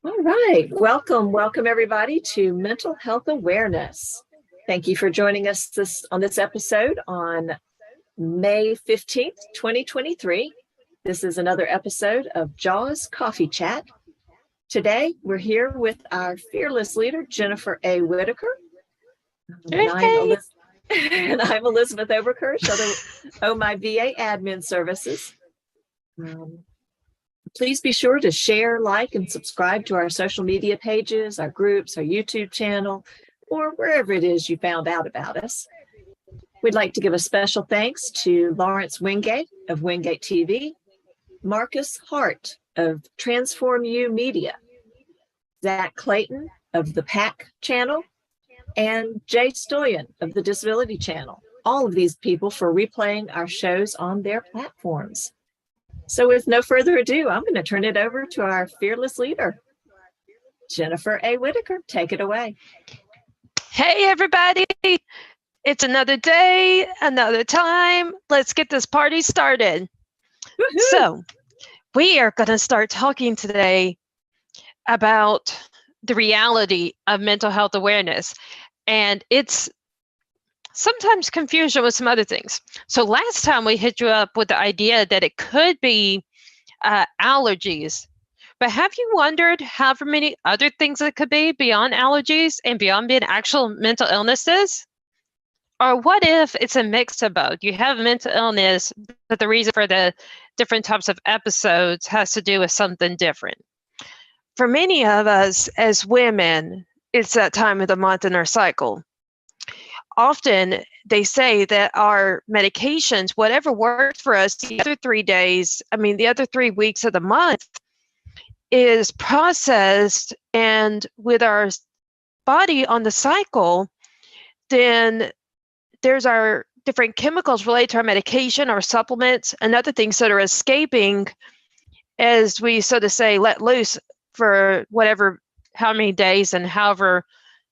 All right. Welcome everybody to Mental Health Awareness. Thank you for joining us on this episode on May 15th, 2023. This is another episode of Jaws Coffee Chat. Today, we're here with our fearless leader, Jennifer A. Whitaker. And I'm Elizabeth Oberkirsch, my VA Admin Services. Please be sure to share, like, and subscribe to our social media pages, our groups, our YouTube channel, or wherever it is you found out about us. We'd like to give a special thanks to Lawrence Wingate of Wingate TV, Marcus Hart of Transform You Media, Zach Clayton of the PAC channel, and Jay Stoyan of the Disability Channel. All of these people for replaying our shows on their platforms. So with no further ado, I'm going to turn it over to our fearless leader, Jennifer A. Whitaker. Take it away. Hey, everybody. It's another day, another time. Let's get this party started. Woo-hoo. So we are going to start talking today about the reality of mental health awareness. And it's sometimes confusion with some other things. So last time we hit you up with the idea that it could be allergies, but have you wondered how many other things it could be beyond allergies and beyond being actual mental illnesses? Or what if it's a mix of both? You have mental illness, but the reason for the different types of episodes has to do with something different. For many of us as women, it's that time of the month in our cycle. Often they say that our medications, whatever works for us the other 3 days, the other 3 weeks of the month, is processed, and with our body on the cycle, then there's our different chemicals related to our medication or supplements and other things that are escaping as we, so to say, let loose for how many days and however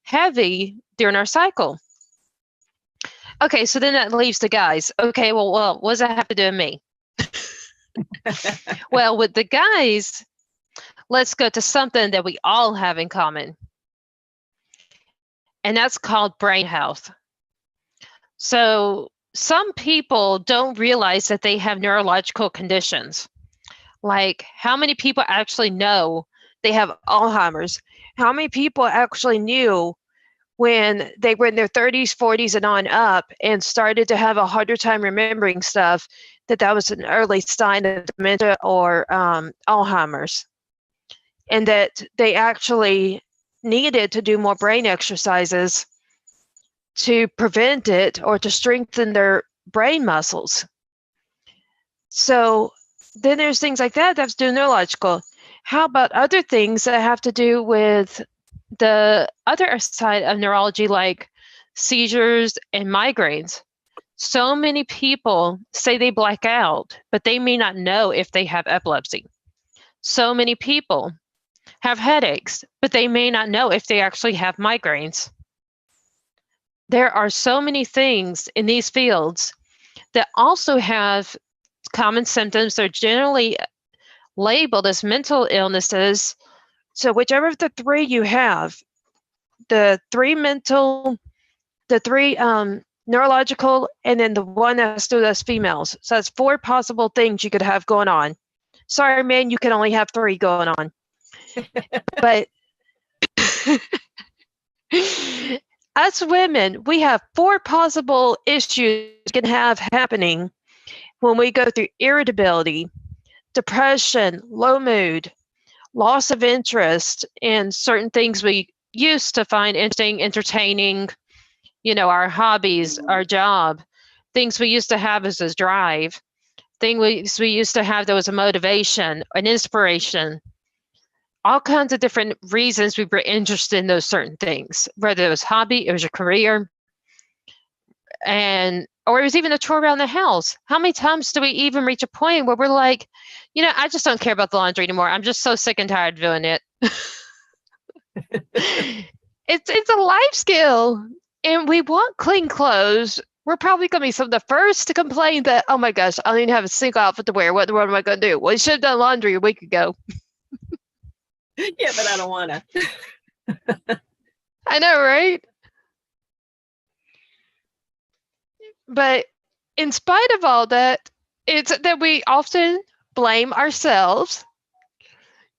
heavy during our cycle. Okay, so then that leaves the guys. Okay, well, what does that have to do with me? Well, with the guys, let's go to something that we all have in common. And that's called brain health. So some people don't realize that they have neurological conditions. Like, how many people actually know they have Alzheimer's? How many people actually knew when they were in their 30s, 40s, and on up and started to have a harder time remembering stuff, that was an early sign of dementia or Alzheimer's, and that they actually needed to do more brain exercises to prevent it or to strengthen their brain muscles. So then there's things like that's due neurological. How about other things that have to do with the other side of neurology, like seizures and migraines? So many people say they black out, but they may not know if they have epilepsy. So many people have headaches, but they may not know if they actually have migraines. There are so many things in these fields that also have common symptoms. They're generally labeled as mental illnesses. So whichever of the three you have, the three neurological, and then the one that's to us females. So that's 4 possible things you could have going on. Sorry, man, you can only have 3 going on. But us women, we have 4 possible issues we can have happening when we go through irritability, depression, low mood, loss of interest in certain things we used to find interesting, entertaining, our hobbies, our job, things we used to have as a drive, things we used to have that was a motivation, an inspiration, all kinds of different reasons we were interested in those certain things, whether it was hobby, it was your career, or it was even a chore around the house. How many times do we even reach a point where we're like, I just don't care about the laundry anymore. I'm just so sick and tired of doing it. It's a life skill, and we want clean clothes. We're probably going to be some of the first to complain that, oh my gosh, I don't even have a single outfit to wear. What am I going to do? Well, you should have done laundry a week ago. Yeah, but I don't want to. I know, right? But in spite of all that, it's that we often blame ourselves,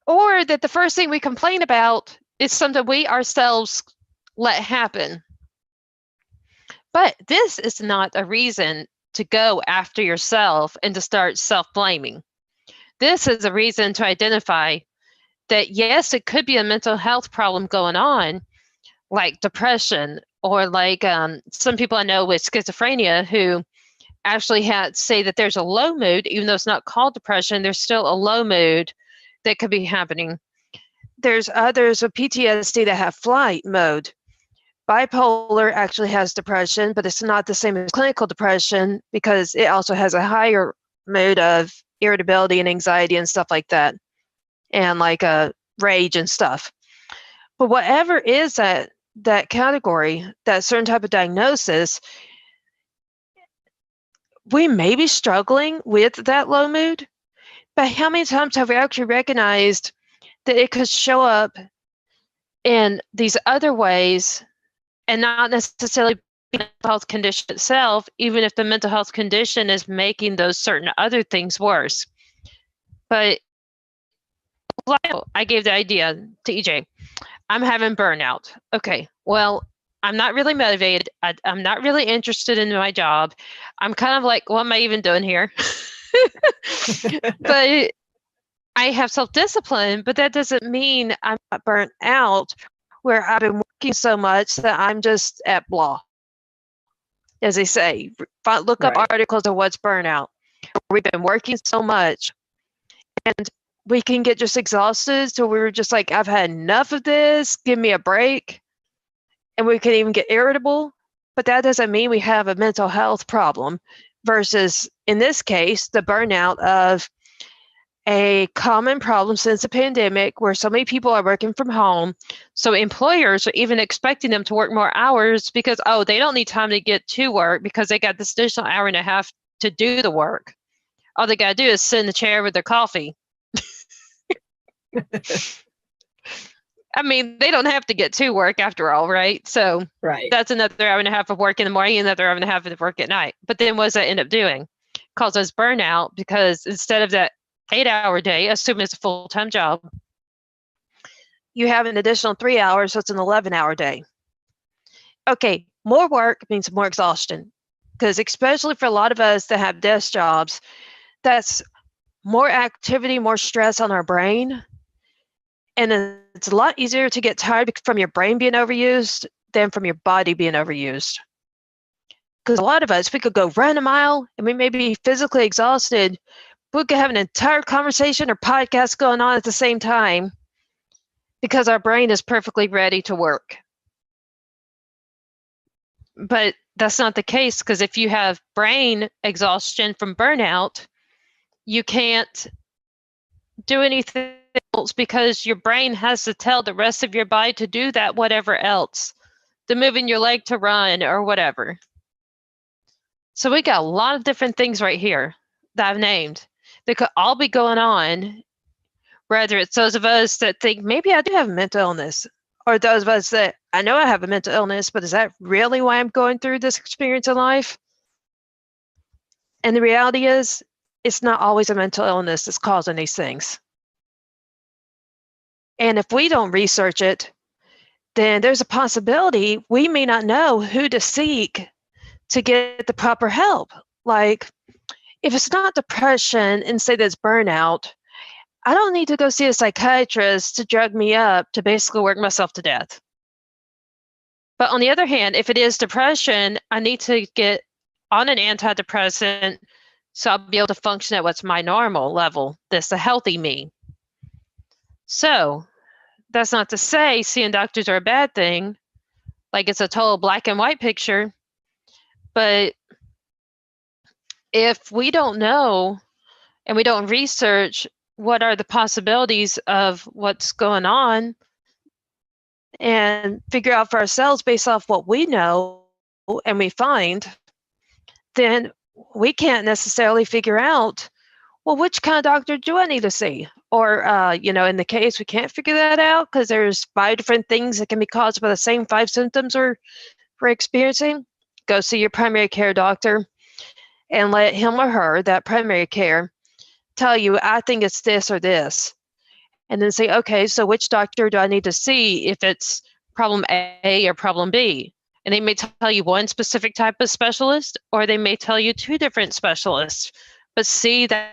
or that the first thing we complain about is something we ourselves let happen. But this is not a reason to go after yourself and to start self-blaming. This is a reason to identify that, yes, it could be a mental health problem going on, like depression, or like some people I know with schizophrenia who actually had say that there's a low mood, even though it's not called depression, there's still a low mood that could be happening. There's others with PTSD that have flight mode. Bipolar actually has depression, but it's not the same as clinical depression because it also has a higher mood of irritability and anxiety and stuff like that, and like rage and stuff. But whatever is that category, that certain type of diagnosis, we may be struggling with that low mood, but how many times have we actually recognized that it could show up in these other ways and not necessarily the mental health condition itself, even if the mental health condition is making those certain other things worse? But I gave the idea to EJ. I'm having burnout. Okay, well, I'm not really motivated. I'm not really interested in my job. I'm kind of like, what am I even doing here? But I have self-discipline, but that doesn't mean I'm not burnt out, where I've been working so much that I'm just at blah. As they say, look up articles of what's burnout. We've been working so much, and we can get just exhausted. So we were just like, I've had enough of this. Give me a break. And we can even get irritable. But that doesn't mean we have a mental health problem versus, in this case, the burnout of a common problem since the pandemic where so many people are working from home. So employers are even expecting them to work more hours because, oh, they don't need time to get to work because they got this additional hour and a half to do the work. All they got to do is sit in the chair with their coffee. I mean, they don't have to get to work after all, right? So that's another hour and a half of work in the morning, another hour and a half of work at night. But then what does that end up doing? Causes burnout because instead of that 8-hour day, assuming it's a full-time job, you have an additional 3 hours, so it's an 11-hour day. Okay, more work means more exhaustion because especially for a lot of us that have desk jobs, that's more activity, more stress on our brain. And it's a lot easier to get tired from your brain being overused than from your body being overused. Because a lot of us, we could go run a mile and we may be physically exhausted, but we could have an entire conversation or podcast going on at the same time because our brain is perfectly ready to work. But that's not the case because if you have brain exhaustion from burnout, you can't do anything else because your brain has to tell the rest of your body to do that whatever else, to moving your leg to run or whatever. So we got a lot of different things right here that I've named that could all be going on, whether it's those of us that think maybe I do have a mental illness, or those of us that I know I have a mental illness, but is that really why I'm going through this experience in life? And the reality is, it's not always a mental illness that's causing these things. And if we don't research it, then there's a possibility we may not know who to seek to get the proper help. Like, if it's not depression and say that's burnout, I don't need to go see a psychiatrist to drug me up to basically work myself to death. But on the other hand, if it is depression, I need to get on an antidepressant so I'll be able to function at what's my normal level. That's the healthy me. So that's not to say seeing doctors are a bad thing, like it's a total black and white picture. But if we don't know and we don't research what are the possibilities of what's going on and figure out for ourselves based off what we know and we find, then we can't necessarily figure out well, which kind of doctor do I need to see? Or, in the case we can't figure that out because there's 5 different things that can be caused by the same 5 symptoms we're experiencing, go see your primary care doctor and let him or her, that primary care, tell you, I think it's this or this. And then say, okay, so which doctor do I need to see if it's problem A or problem B? And they may tell you one specific type of specialist, or they may tell you 2 different specialists. But see that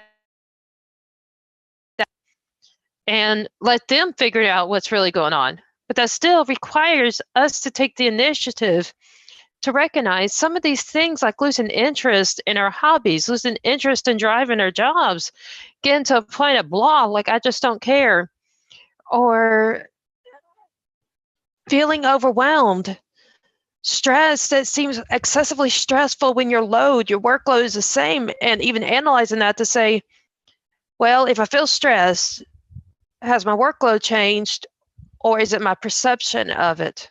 and let them figure out what's really going on. But that still requires us to take the initiative to recognize some of these things, like losing interest in our hobbies, losing interest in driving our jobs, getting to a point of blah, like I just don't care, or feeling overwhelmed, stress that seems excessively stressful when your workload is the same, and even analyzing that to say, well, if I feel stressed, has my workload changed, or is it my perception of it?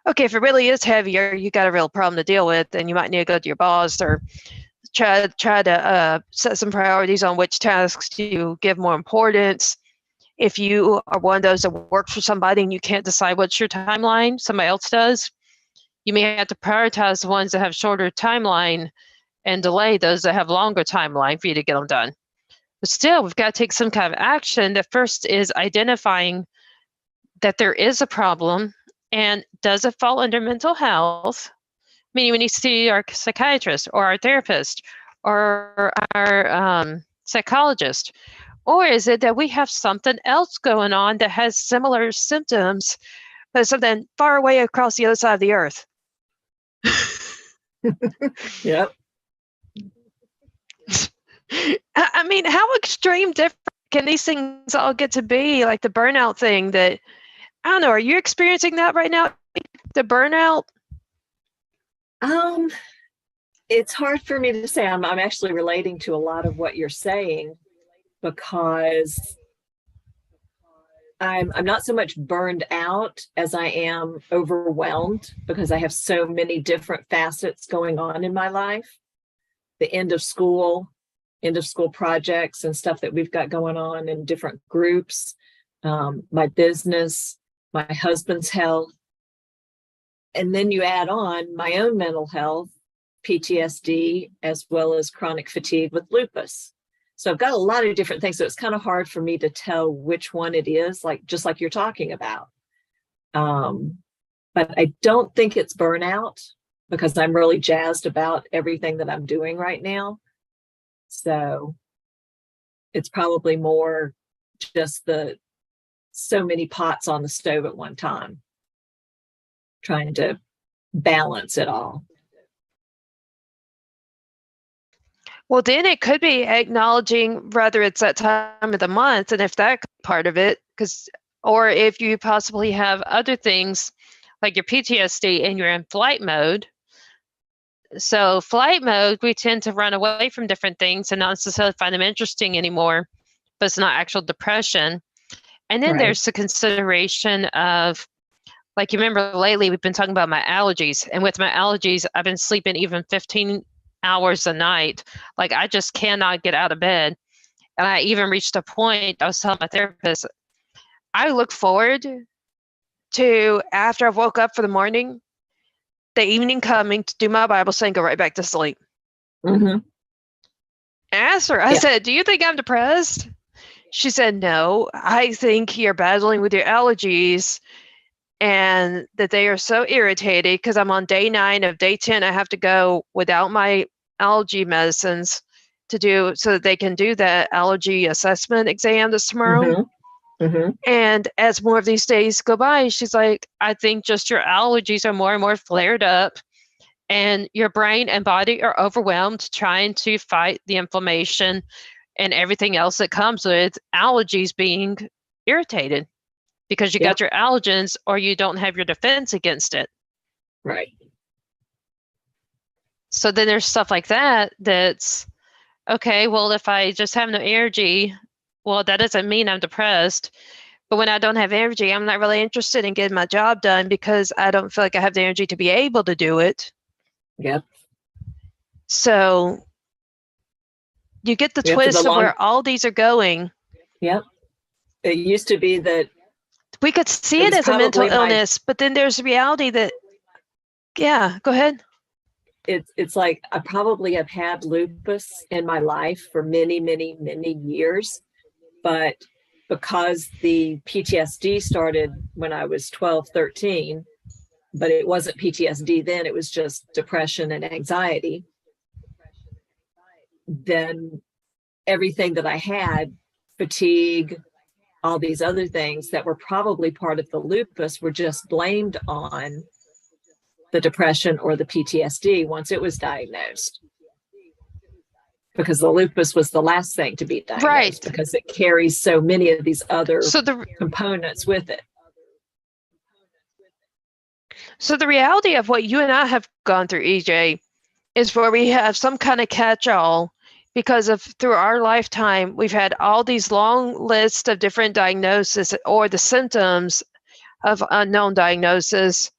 Okay, if it really is heavier, you got a real problem to deal with, then you might need to go to your boss or try to set some priorities on which tasks you give more importance. If you are one of those that works for somebody and you can't decide what's your timeline, somebody else does, you may have to prioritize the ones that have shorter timeline and delay those that have longer timeline for you to get them done. But still, we've got to take some kind of action. The first is identifying that there is a problem, and does it fall under mental health? Meaning we need to see our psychiatrist or our therapist or our psychologist. Or is it that we have something else going on that has similar symptoms, but something far away across the other side of the earth? Yep. I mean, how extreme different can these things all get to be? Like the burnout thing that, I don't know, are you experiencing that right now? The burnout? It's hard for me to say. I'm actually relating to a lot of what you're saying, because I'm not so much burned out as I am overwhelmed, because I have so many different facets going on in my life. The end of school projects and stuff that we've got going on in different groups, my business, my husband's health. And then you add on my own mental health, PTSD, as well as chronic fatigue with lupus. So I've got a lot of different things. So it's kind of hard for me to tell which one it is, just like you're talking about. But I don't think it's burnout, because I'm really jazzed about everything that I'm doing right now. So it's probably more just so many pots on the stove at one time, trying to balance it all. Well, then it could be acknowledging whether it's that time of the month, and if that part of it, or if you possibly have other things like your PTSD and you're in flight mode. So flight mode, we tend to run away from different things and not necessarily find them interesting anymore, but it's not actual depression. And then there's the consideration of, like, you remember lately we've been talking about my allergies, and with my allergies, I've been sleeping even 15 hours a night. Like, I just cannot get out of bed. And I even reached a point, I was telling my therapist, I look forward to, after I've woke up for the morning, the evening coming to do my Bible study and go right back to sleep. Mm-hmm. I asked her, I said, do you think I'm depressed? She said, no, I think you're battling with your allergies and that they are so irritated because I'm on day 9 of day 10. I have to go without my allergy medicines so that they can do that allergy assessment exam this tomorrow. Mm-hmm. Mm-hmm. And as more of these days go by, she's like, I think just your allergies are more and more flared up, and your brain and body are overwhelmed trying to fight the inflammation and everything else that comes with allergies being irritated, because you got your allergens or you don't have your defense against it. Right. So then there's stuff like that's, okay, well, if I just have no energy, well, that doesn't mean I'm depressed. But when I don't have energy, I'm not really interested in getting my job done because I don't feel like I have the energy to be able to do it. Yep. So you get the Yeah, for the twist of long- where all these are going. Yep. It used to be that We could see It it was as a mental probably my- illness, but then there's reality that, yeah, go ahead. it's like I probably have had lupus in my life for many, many, many years, but because the PTSD started when I was 12, 13, but it wasn't PTSD then, it was just depression and anxiety. Then everything that I had, fatigue, all these other things that were probably part of the lupus were just blamed on the depression or the PTSD once it was diagnosed. Because the lupus was the last thing to be diagnosed, Right. because it carries so many of these other So the components with it. So the reality of what you and I have gone through, EJ, is where we have some kind of catch-all because of through our lifetime, we've had all these long lists of different diagnoses or the symptoms of unknown diagnosis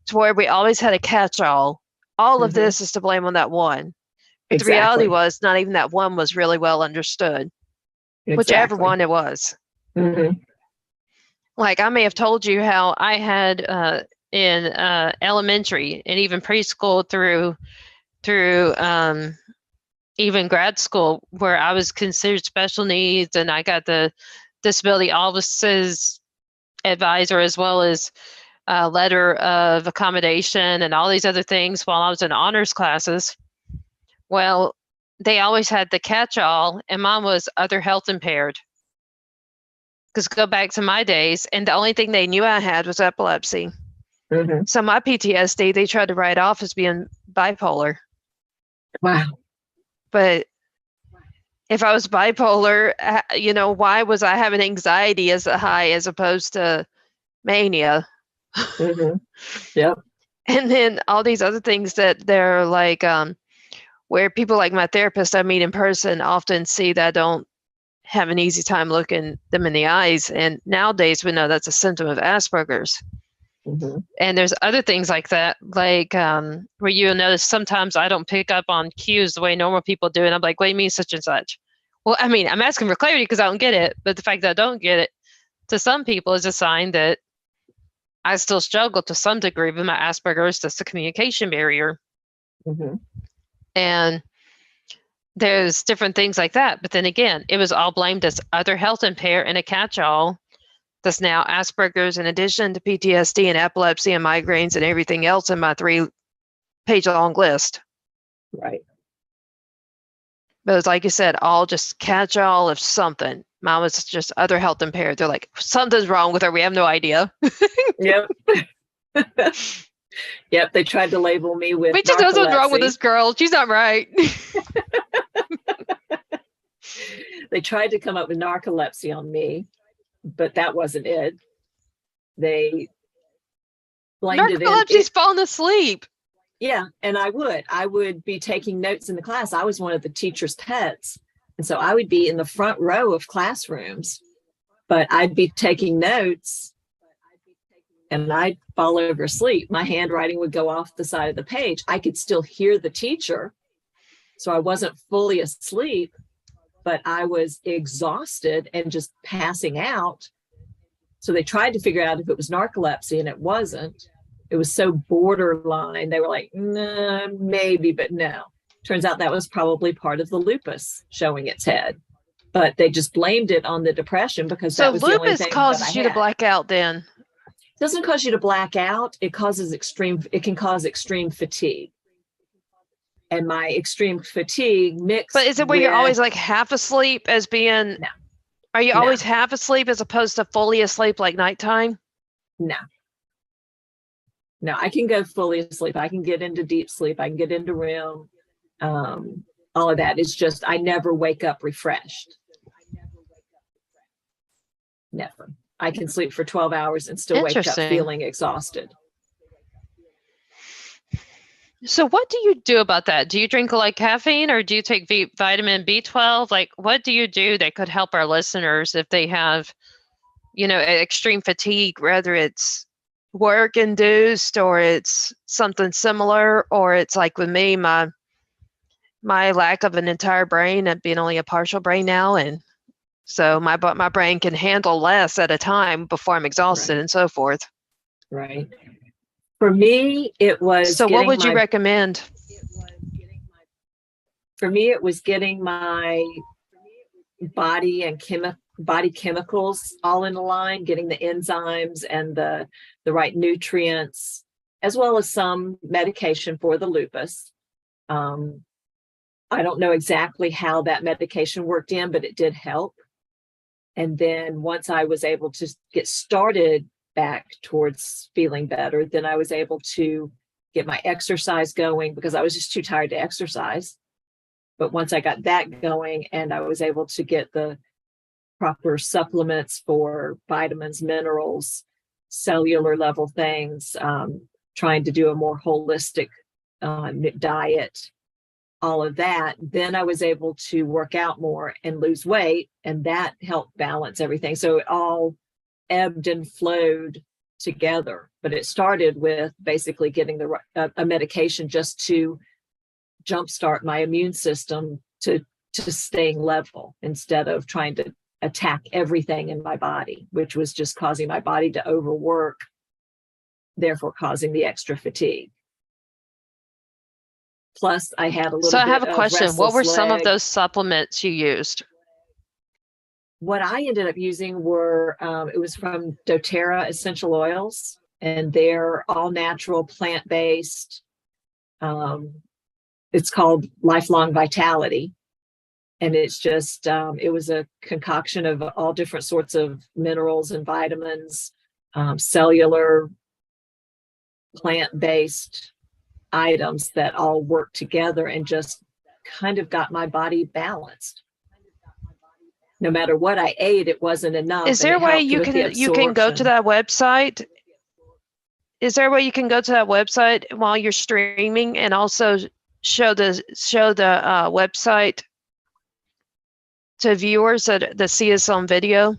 to where we always had a catch-all. All of Mhm. this is to blame on that one. But Exactly. the reality was not even that one was really well understood, whichever Exactly. one it was. Mhm. Like I may have told you how I had in elementary and even preschool through even grad school where I was considered special needs and I got the disability office's advisor as well as a letter of accommodation and all these other things while I was in honors classes. Well, they always had the catch-all and mine was other health impaired. Because go back to my days and the only thing they knew I had was epilepsy. Mhm. So my PTSD, they tried to write off as being bipolar. Wow. But if I was bipolar, why was I having anxiety as high as opposed to mania? Mhm. Yep. And then all these other things that they're like, where people like my therapist I meet in person often see that I don't have an easy time looking them in the eyes. And nowadays we know that's a symptom of Asperger's. Mhm. And there's other things like that, like where you'll notice sometimes I don't pick up on cues the way normal people do. And I'm like, what do you mean such and such? Well, I mean, I'm asking for clarity because I don't get it. But the fact that I don't get it to some people is a sign that I still struggle to some degree with my Asperger's. That's the communication barrier. Mhm. And there's different things like that. But then again, it was all blamed as other health impair and a catch-all that's now Asperger's in addition to PTSD and epilepsy and migraines and everything else in my 3-page long list. Right. But it's like you said, all just catch-all of something. Mine was just other health impaired. They're like, something's wrong with her. We have no idea. Yep. Yep. They tried to label me with We just know something's wrong with narcolepsy. this girl. She's not right. They tried to come up with narcolepsy on me, but that wasn't it. They blamed it in. Narcolepsy's falling asleep. Yeah, and I would be taking notes in the class. I was one of the teacher's pets. And so I would be in the front row of classrooms, but I'd be taking notes and I'd fall over asleep. My handwriting would go off the side of the page. I could still hear the teacher. So I wasn't fully asleep, but I was exhausted and just passing out. So they tried to figure out if it was narcolepsy, and it wasn't. It was so borderline. They were like, nah, maybe, but no. Turns out that was probably part of the lupus showing its head. But they just blamed it on the depression because So that was the only lupus thing causes that I you to had. black out then. It doesn't cause you to black out. It can cause extreme fatigue. And my extreme fatigue mixed But is it where you're with- always like half asleep as being, No. are you No. always half asleep as opposed to fully asleep like nighttime? No, I can go fully asleep. I can get into deep sleep. I can get into REM. All of that. It's just I never wake up refreshed. Never. I can sleep for 12 hours and still wake up Interesting. feeling exhausted. So what do you do about that? Do you drink like caffeine or do you take vitamin B12? Like what do you do that could help our listeners if they have, extreme fatigue, whether it's work induced or it's something similar, or it's like with me, my my lack of an entire brain and being only a partial brain now, and so my brain can handle less at a time before I'm exhausted Right. and so forth. Right. For me, it was So what getting would you my recommend? for me it was getting my body and body chemicals all in a line, getting the enzymes and the right nutrients, as well as some medication for the lupus. I don't know exactly how that medication worked in, but it did help. And then once I was able to get started back towards feeling better, then I was able to get my exercise going because I was just too tired to exercise. But once I got that going and I was able to get the proper supplements for vitamins, minerals, cellular level things, trying to do a more holistic diet, all of that, then I was able to work out more and lose weight, and that helped balance everything. So it all ebbed and flowed together. But it started with basically getting a medication just to jumpstart my immune system to staying level instead of trying to attack everything in my body, which was just causing my body to overwork, therefore causing the extra fatigue. Plus, I had a little So I bit have a of question. What were restless some of leg. those supplements you used? What I ended up using were, it was from doTERRA essential oils, and they're all natural, plant-based. It's called Lifelong Vitality. And it's just, it was a concoction of all different sorts of minerals and vitamins, cellular, plant-based items that all work together and just kind of got my body balanced. No matter what I ate, it wasn't enough. Is there a way you can go to that website? Is there a way you can go to that website while you're streaming and also show the website to viewers that see us on video?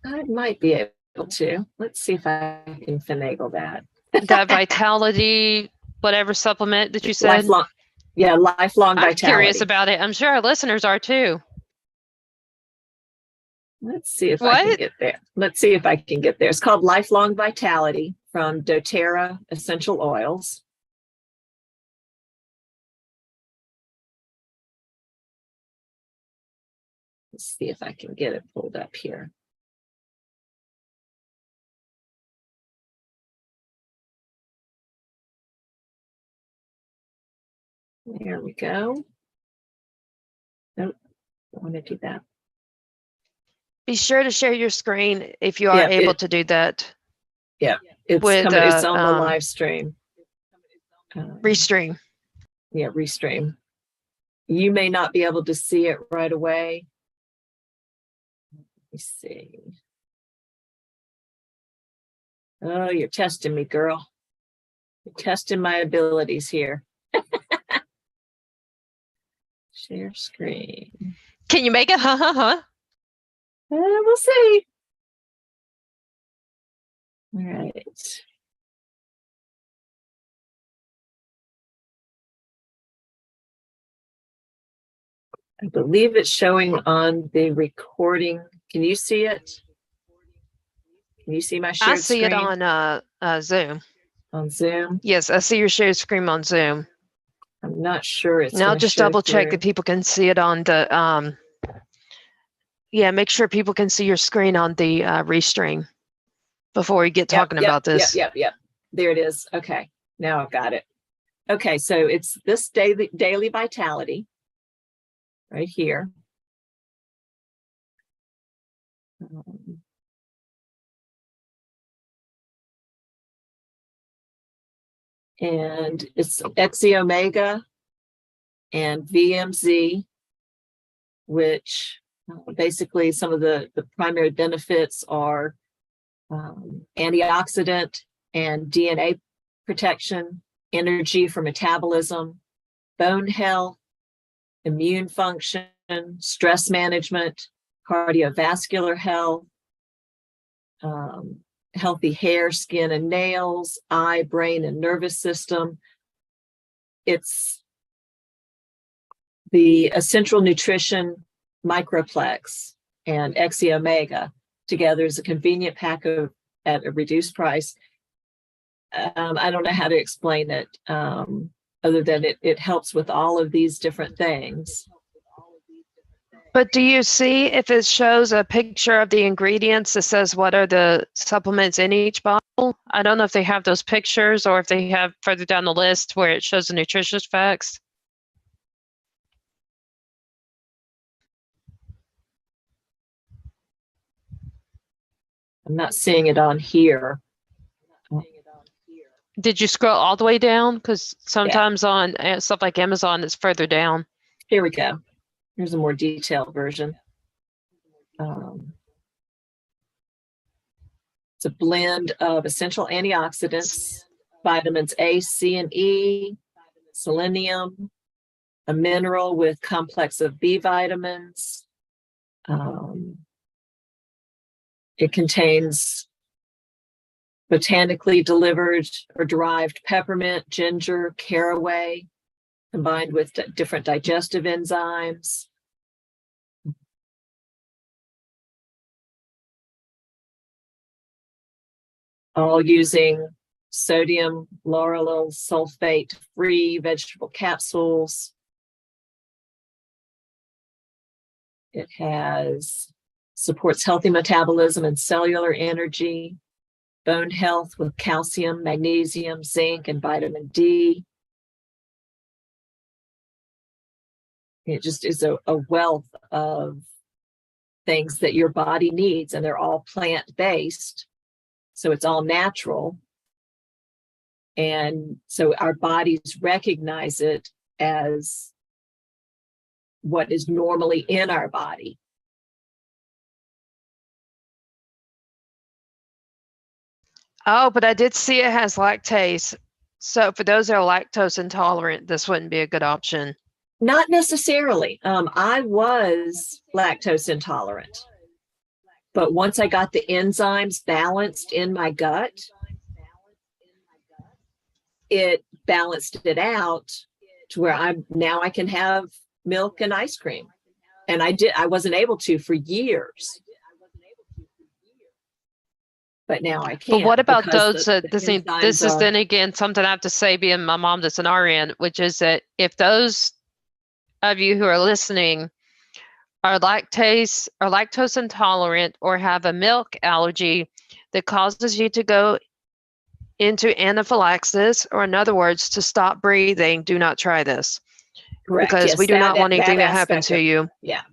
I might be able to. Let's see if I can finagle that. That Vitality, whatever supplement that you said. Lifelong, yeah, Lifelong I'm Vitality. curious about it. I'm sure our listeners are too. Let's see if I can get there. Let's see if I can get there. It's called Lifelong Vitality from doTERRA Essential Oils. Let's see if I can get it pulled up here. There we go. Nope, I want to do that. Be sure to share your screen if you are able to do that. Yeah, it's on the live stream. Restream. Yeah, Restream. You may not be able to see it right away. Let me see. Oh, you're testing me, girl. You're testing my abilities here. Share screen. Can you make it? We'll see. All right. I believe it's showing on the recording. Can you see it? Can you see my shared screen? I see it on Zoom. On Zoom? Yes, I see your shared screen on Zoom. I'm not sure it's now just double check that people can see it on the make sure people can see your screen on the Restream before we get talking about this. Yep. There it is. Okay, now I've got it. Okay, so it's this daily vitality right here. And it's XE Omega and VMZ, which basically some of the primary benefits are antioxidant and DNA protection, energy for metabolism, bone health, immune function, stress management, cardiovascular health, healthy hair, skin, and nails, eye, brain, and nervous system. It's the Essential Nutrition Microplex and Exia Omega together is a convenient pack at a reduced price. I don't know how to explain it other than it helps with all of these different things. But do you see if it shows a picture of the ingredients that says what are the supplements in each bottle? I don't know if they have those pictures or if they have further down the list where it shows the nutrition facts. I'm not seeing it on here. Did you scroll all the way down? Because sometimes on stuff like Amazon, it's further down. Here we go. Here's a more detailed version. It's a blend of essential antioxidants, vitamins A, C, and E, selenium, a mineral with complex of B vitamins. It contains botanically delivered or derived peppermint, ginger, caraway, combined with different digestive enzymes. All using sodium lauryl sulfate-free vegetable capsules. It supports healthy metabolism and cellular energy, bone health with calcium, magnesium, zinc, and vitamin D. It just is a wealth of things that your body needs, and they're all plant-based. So it's all natural. And so our bodies recognize it as what is normally in our body. Oh, but I did see it has lactase. So for those that are lactose intolerant, this wouldn't be a good option. Not necessarily. I was lactose intolerant. But once I got the enzymes balanced in my gut, it balanced it out to where I can have milk and ice cream. And I wasn't able to for years. But now I can. But what about those this is then again something I have to say, being my mom that's an RN, which is that if those of you who are listening are lactose intolerant or have a milk allergy that causes you to go into anaphylaxis, or in other words, to stop breathing, do not try this. Correct. Because yes, we do not want anything to happen to you. Yeah.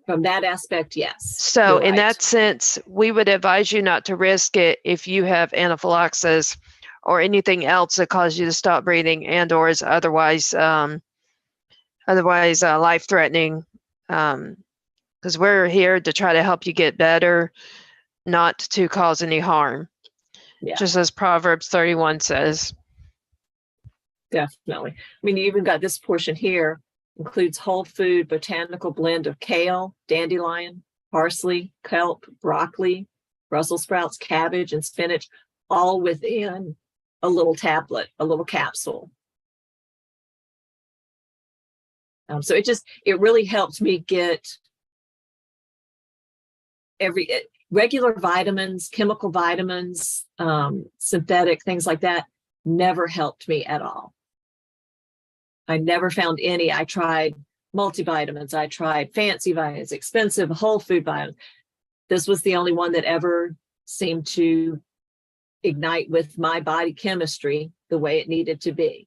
From that aspect, yes. So in that sense, we would advise you not to risk it if you have anaphylaxis or anything else that causes you to stop breathing and or is otherwise life-threatening. Because we're here to try to help you get better, not to cause any harm. Yeah. Just as Proverbs 31 says. Definitely. I mean, you even got this portion here, includes whole food botanical blend of kale, dandelion, parsley, kelp, broccoli, Brussels sprouts, cabbage, and spinach, all within a little tablet, a little capsule. So it really helped me get regular vitamins, chemical vitamins, synthetic, things like that, never helped me at all. I never found any. I tried multivitamins. I tried fancy vitamins, expensive whole food vitamins. This was the only one that ever seemed to ignite with my body chemistry the way it needed to be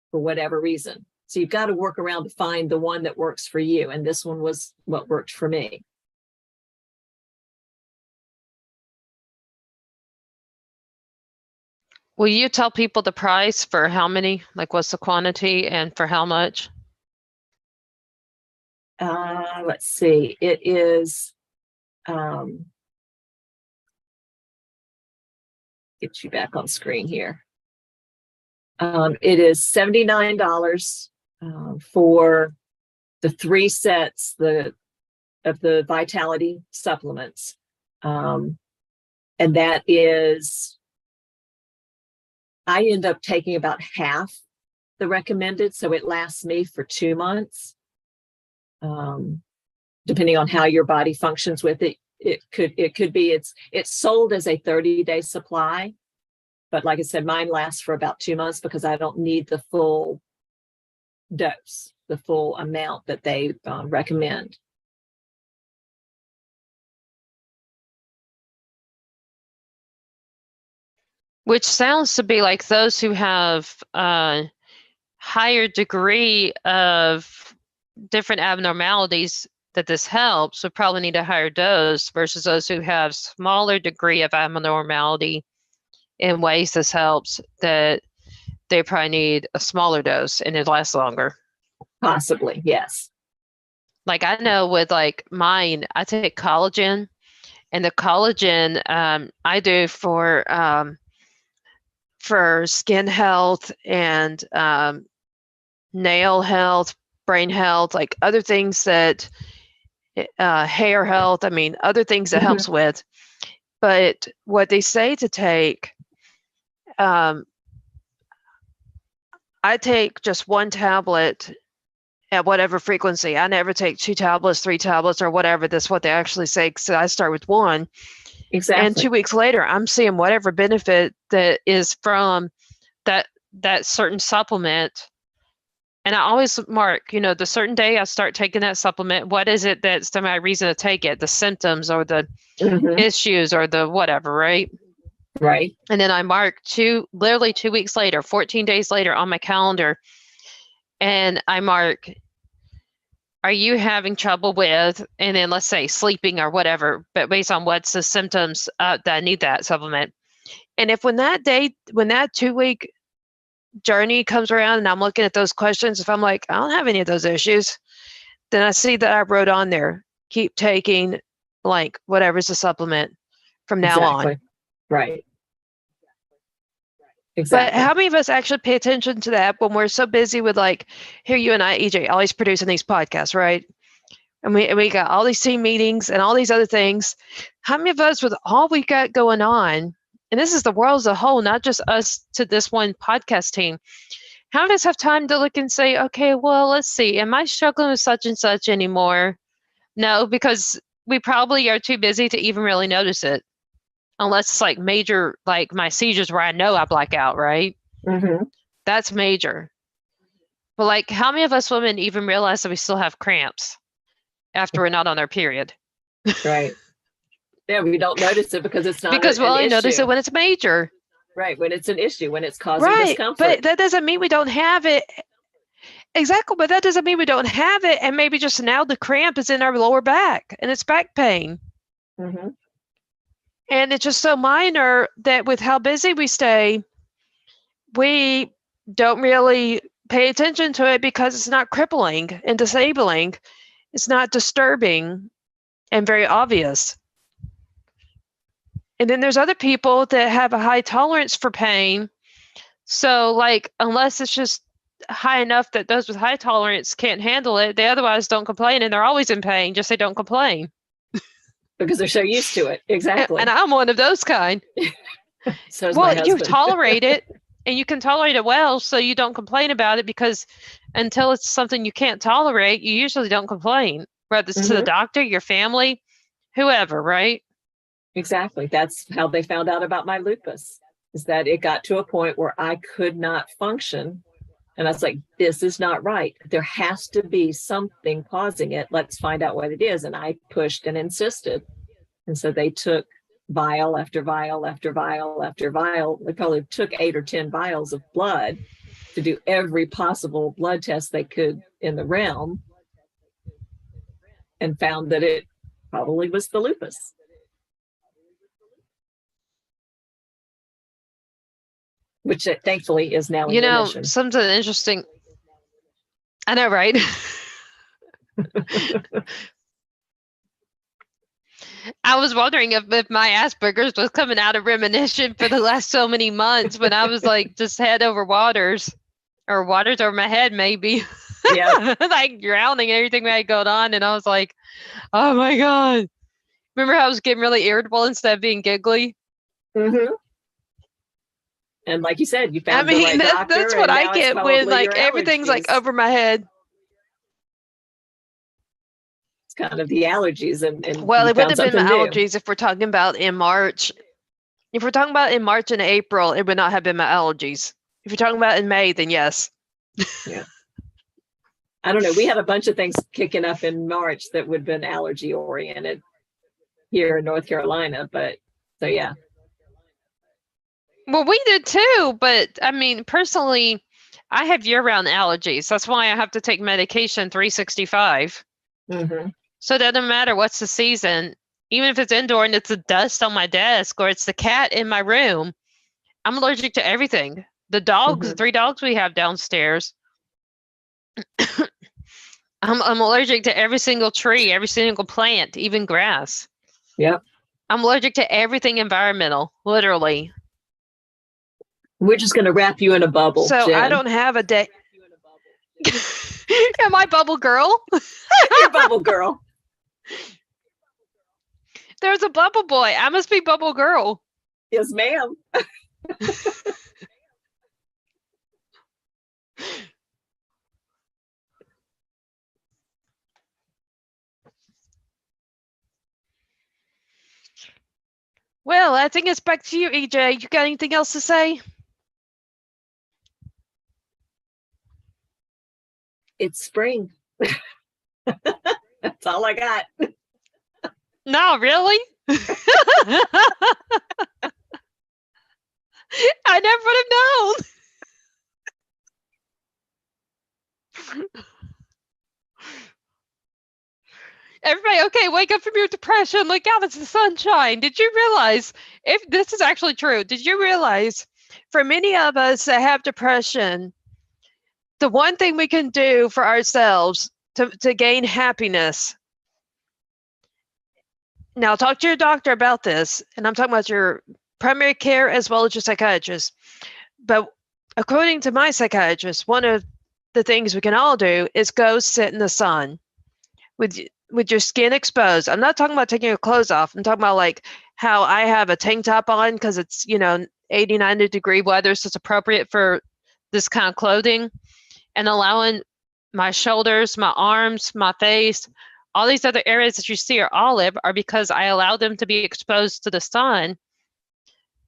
for whatever reason. So you've got to work around to find the one that works for you. And this one was what worked for me. Will you tell people the price for how many, like what's the quantity and for how much? Let's see. It is, get you back on screen here. It is $79 for the 3 sets of the Vitality supplements. And that is, I end up taking about half the recommended, so it lasts me for 2 months. Depending on how your body functions with it, it could be it's sold as a 30-day supply. But like I said, mine lasts for about 2 months because I don't need the full dose, the full amount that they recommend. Which sounds to be like those who have a higher degree of different abnormalities that this helps would probably need a higher dose versus those who have smaller degree of abnormality in ways this helps, that they probably need a smaller dose and it lasts longer. Possibly, yes. Like I know with like mine, I take collagen, and the collagen I do for skin health and nail health, brain health, like other things that hair health, I mean, other things that helps with. But what they say to take, I take just one tablet at whatever frequency. I never take 2 tablets, 3 tablets, or whatever. That's what they actually say. So I start with one. Exactly. And 2 weeks later, I'm seeing whatever benefit that is from that certain supplement. And I always mark, the certain day I start taking that supplement. What is it that's my reason to take it? The symptoms or the issues or the whatever, right? Right. And then I mark literally 2 weeks later, 14 days later on my calendar. And I mark, are you having trouble with, and then let's say sleeping or whatever, but based on what's the symptoms that I need that supplement. And if when that 2-week journey comes around and I'm looking at those questions, if I'm like, I don't have any of those issues, then I see that I wrote on there, keep taking blank, whatever's the supplement from now on. Right. Exactly. But how many of us actually pay attention to that when we're so busy with, like, here you and I, EJ, always producing these podcasts, right? And we got all these team meetings and all these other things. How many of us, with all we got going on, and this is the world as a whole, not just us to this one podcast team, how many of us have time to look and say, okay, well, let's see, am I struggling with such and such anymore? No, because we probably are too busy to even really notice it. Unless it's like major, like my seizures where I know I black out, right? That's major. But like, how many of us women even realize that we still have cramps after we're not on our period? Right. Yeah, we don't notice it because it's not because we only notice it when it's major. Right, when it's an issue, when it's causing discomfort. But that doesn't mean we don't have it. Exactly, but that doesn't mean we don't have it. And maybe just now the cramp is in our lower back and it's back pain. And it's just so minor that with how busy we stay, we don't really pay attention to it because it's not crippling and disabling. It's not disturbing and very obvious. And then there's other people that have a high tolerance for pain. So, like, unless it's just high enough that those with high tolerance can't handle it, they otherwise don't complain, and they're always in pain, just they don't complain. Because they're so used to it. Exactly. And I'm one of those kind. So is my husband. You tolerate it, and you can tolerate it well, so you don't complain about it, because until it's something you can't tolerate, you usually don't complain, whether it's to the doctor, your family, whoever, right? Exactly. That's how they found out about my lupus, is that it got to a point where I could not function. And I was like, this is not right. There has to be something causing it. Let's find out what it is. And I pushed and insisted. And so they took vial after vial after vial after vial. They probably took 8 or 10 vials of blood to do every possible blood test they could in the realm, and found that it probably was the lupus. Which thankfully is now in remission. Something interesting. I know, right? I was wondering if my Asperger's was coming out of remission for the last so many months when I was like just head over waters, or waters over my head, maybe. Yeah. Like drowning and everything we had going on. And I was like, oh my God. Remember how I was getting really irritable instead of being giggly? And like you said, you found the right doctor. That's what I get when like everything's like over my head. It's kind of the allergies, and Well, you it wouldn't found have been something my new. allergies if we're talking about in March. If we're talking about in March and April, it would not have been my allergies. If you're talking about in May, then yes. Yeah. I don't know. We had a bunch of things kicking up in March that would have been allergy oriented here in North Carolina. But so, yeah. Well, we did too, but I mean, personally, I have year-round allergies. That's why I have to take medication 365. Mm-hmm. So it doesn't matter what's the season, even if it's indoor and it's the dust on my desk or it's the cat in my room, I'm allergic to everything. The dogs, the 3 dogs we have downstairs, I'm allergic to every single tree, every single plant, even grass. Yep. I'm allergic to everything environmental, literally. We're just going to wrap you in a bubble. So Jen. I don't have a day. Am I bubble girl? You're bubble girl. There's a bubble boy. I must be bubble girl. Yes, ma'am. Well, I think it's back to you, EJ. You got anything else to say? It's spring. That's all I got. No, really? I never would have known. Everybody, okay, wake up from your depression. Look out, it's the sunshine. Did you realize, if this is actually true, did you realize for many of us that have depression, the one thing we can do for ourselves to gain happiness. Now, talk to your doctor about this, and I'm talking about your primary care as well as your psychiatrist. But according to my psychiatrist, one of the things we can all do is go sit in the sun with your skin exposed. I'm not talking about taking your clothes off. I'm talking about like how I have a tank top on because it's, 80, 90-degree weather, so it's appropriate for this kind of clothing, and allowing my shoulders, my arms, my face, all these other areas that you see are olive are because I allow them to be exposed to the sun.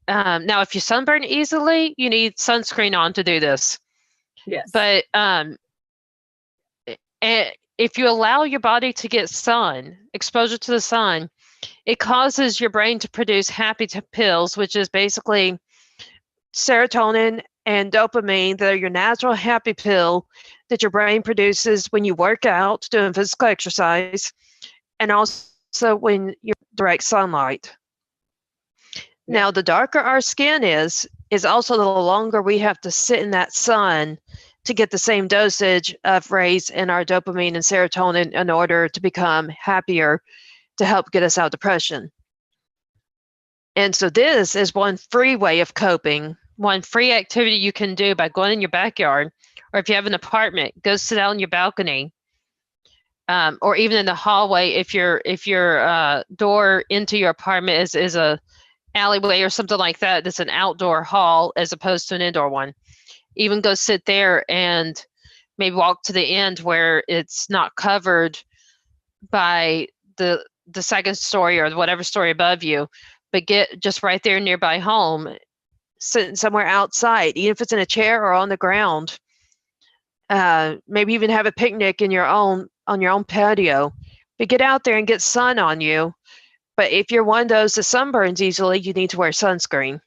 Now, if you sunburn easily, you need sunscreen on to do this. Yes. But if you allow your body to get exposure to the sun, it causes your brain to produce happy pills, which is basically serotonin and dopamine that are your natural happy pill that your brain produces when you work out, doing physical exercise, and also when you're direct sunlight. Yeah. Now, the darker our skin is also the longer we have to sit in that sun to get the same dosage of rays in our dopamine and serotonin in order to become happier, to help get us out of depression. And so this is one free way of coping, one free activity you can do by going in your backyard, or if you have an apartment, go sit out on your balcony, or even in the hallway if your door into your apartment is a alleyway or something like that. That's an outdoor hall as opposed to an indoor one. Even go sit there and maybe walk to the end where it's not covered by the second story or whatever story above you, but get just right there nearby home, sitting somewhere outside, even if it's in a chair or on the ground. Maybe even have a picnic on your own patio, but get out there and get sun on you. But if you're one of those that sunburns easily, you need to wear sunscreen.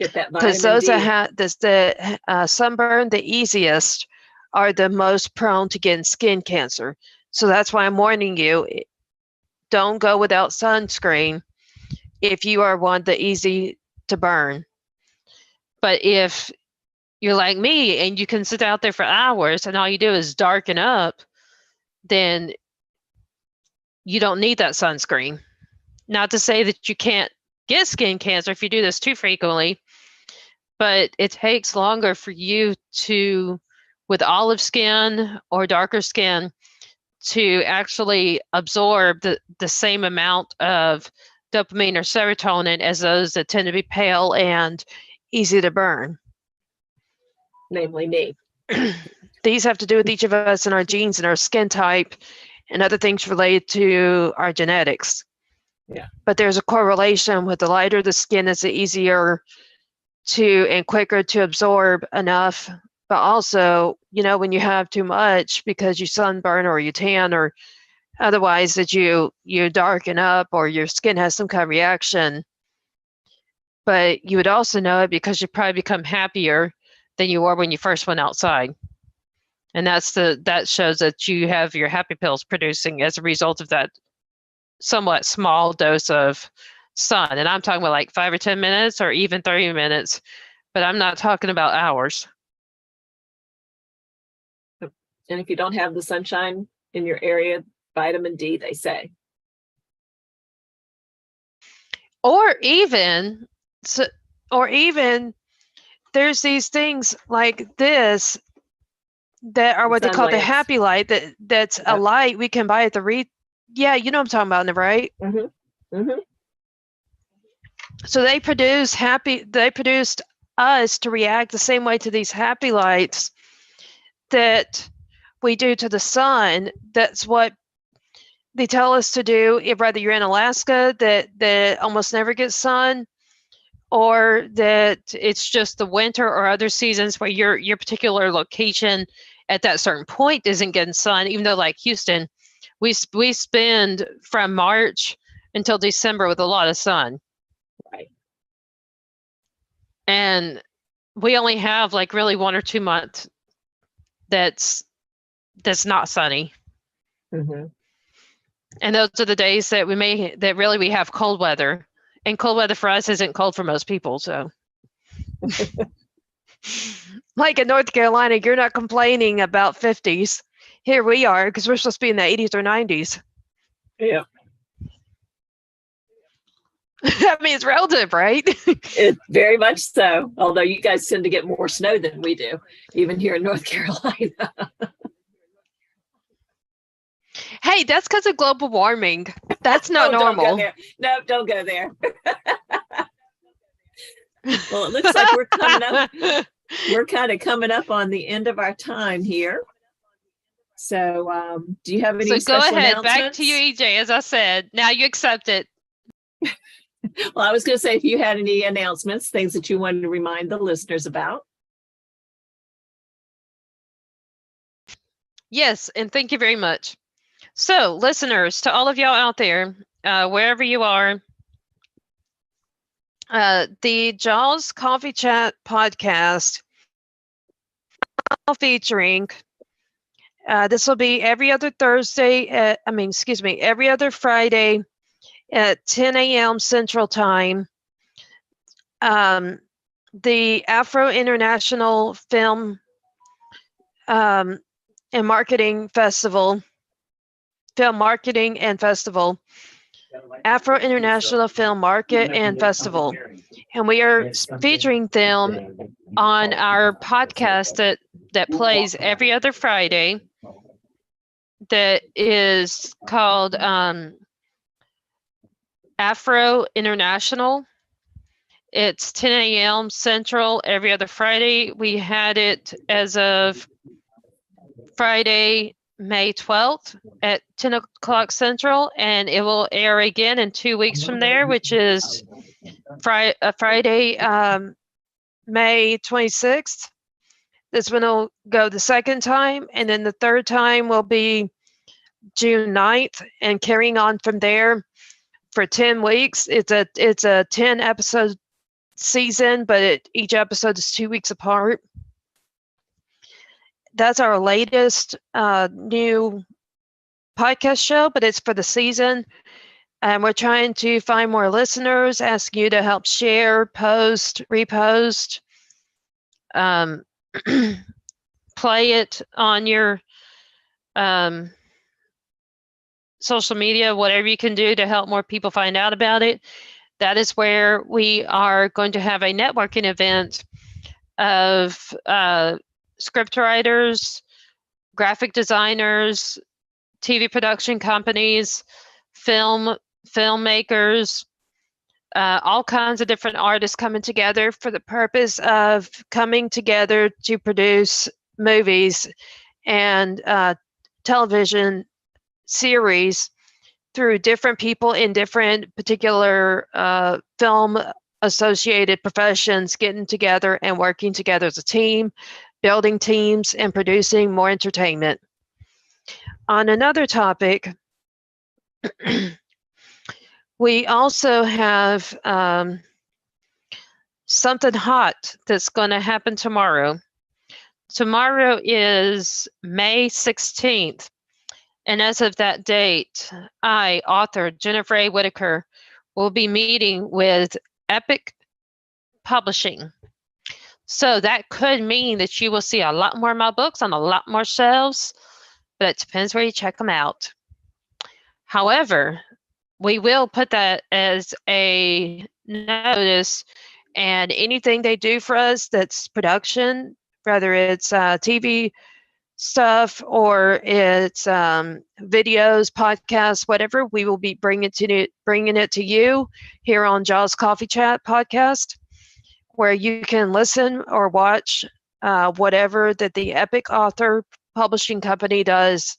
Get that vitamin because those D. that have the sunburn the easiest are the most prone to getting skin cancer. So that's why I'm warning you, don't go without sunscreen if you are one that easy to burn. But if you're like me and you can sit out there for hours and all you do is darken up, then you don't need that sunscreen. Not to say that you can't get skin cancer if you do this too frequently, but it takes longer for you to, with olive skin or darker skin, to actually absorb the same amount of dopamine or serotonin as those that tend to be pale and easy to burn. Namely me. These have to do with each of us and our genes and our skin type and other things related to our genetics. Yeah. But there's a correlation with the lighter the skin is, the easier to and quicker to absorb enough. But also, when you have too much because you sunburn or you tan or otherwise that you darken up or your skin has some kind of reaction. But you would also know it because you probably become happier than you were when you first went outside. And that shows that you have your happy pills producing as a result of that somewhat small dose of sun. And I'm talking about like 5 or 10 minutes or even 30 minutes, but I'm not talking about hours. And if you don't have the sunshine in your area, vitamin D, they say. Or even there's these things like this that are what they call the happy light, that's a light we can buy at the yeah, you know what I'm talking about, right? Mm-hmm. Mm-hmm. So they produced us to react the same way to these happy lights that we do to the sun. That's what they tell us to do, whether you're in Alaska that almost never gets sun, or that it's just the winter or other seasons where your particular location at that certain point isn't getting sun, even though like Houston, we spend from March until December with a lot of sun. Right. And we only have like really 1 or 2 months that's not sunny. Mm-hmm. And those are the days that we have cold weather. And cold weather for us isn't cold for most people, so. Like in North Carolina, you're not complaining about 50s. Here we are, because we're supposed to be in the 80s or 90s. Yeah. I mean, it's relative, right? It's very much so. Although you guys tend to get more snow than we do, even here in North Carolina. Hey, that's because of global warming. That's not normal. Don't go there. No, don't go there. Well, it looks like we're coming up. We're kind of coming up on the end of our time here. So do you have any special go ahead, announcements? Back to you, EJ. As I said, now you accept it. Well, I was going to say, if you had any announcements, things that you wanted to remind the listeners about. Yes, and thank you very much. So, listeners, to all of y'all out there, wherever you are, the Jaws Coffee Chat podcast featuring, this will be every other every other Friday at 10 a.m. Central Time. The Afro International Film and Marketing Festival, Afro International Film Market and Festival. And we are featuring them on our podcast that plays every other Friday, that is called Afro International. It's 10 a.m. Central every other Friday. We had it as of Friday, May 12th at 10 o'clock Central, and it will air again in 2 weeks from there, which is Friday, May 26th. This one will go the second time, and then the third time will be June 9th, and carrying on from there for 10 weeks. It's a 10 episode season, but each episode is 2 weeks apart. That's our latest new podcast show, but it's for the season. And we're trying to find more listeners, ask you to help share, post, repost, play it on your social media, whatever you can do to help more people find out about it. That is where we are going to have a networking event of script writers, graphic designers, TV production companies, filmmakers, all kinds of different artists coming together for the purpose of coming together to produce movies and television series through different people in different particular film associated professions getting together and working together as a team, building teams, and producing more entertainment. On another topic, we also have something hot that's going to happen tomorrow. Tomorrow is May 16th. And as of that date, I, author Jennifer A. Whitaker, will be meeting with Epic Publishing. So that could mean that you will see a lot more of my books on a lot more shelves, but it depends where you check them out. However, we will put that as a notice, and anything they do for us that's production, whether it's TV stuff or it's videos, podcasts, whatever, we will be bringing it to you here on Jaws Coffee Chat podcast, where you can listen or watch whatever that the Epic Author Publishing Company does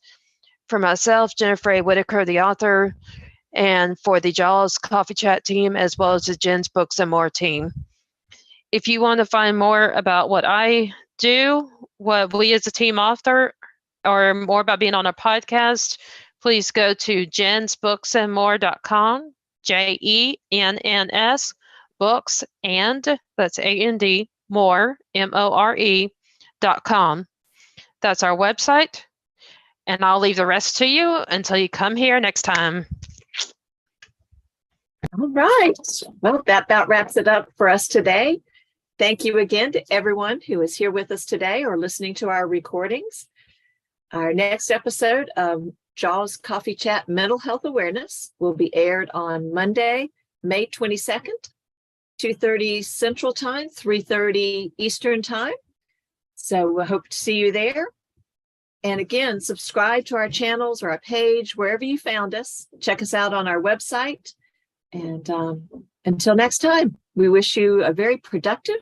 for myself, Jennifer A. Whitaker, the author, and for the Jaws Coffee Chat team, as well as the Jen's Books and More team. If you want to find more about what I do, what we as a team author, or more about being on a podcast, please go to jensbooksandmore.com, JENNS, books, and that's AND, more, MORE.com. That's our website, and I'll leave the rest to you until you come here next time. All right. Well, that about wraps it up for us today. Thank you again to everyone who is here with us today or listening to our recordings. Our next episode of Jaws Coffee Chat Mental Health Awareness will be aired on Monday, May 22nd, 2:30 Central Time, 3:30 Eastern Time. So we hope to see you there. And again, subscribe to our channels or our page, wherever you found us. Check us out on our website. And until next time, we wish you a very productive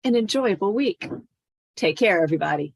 and enjoyable week. Take care, everybody.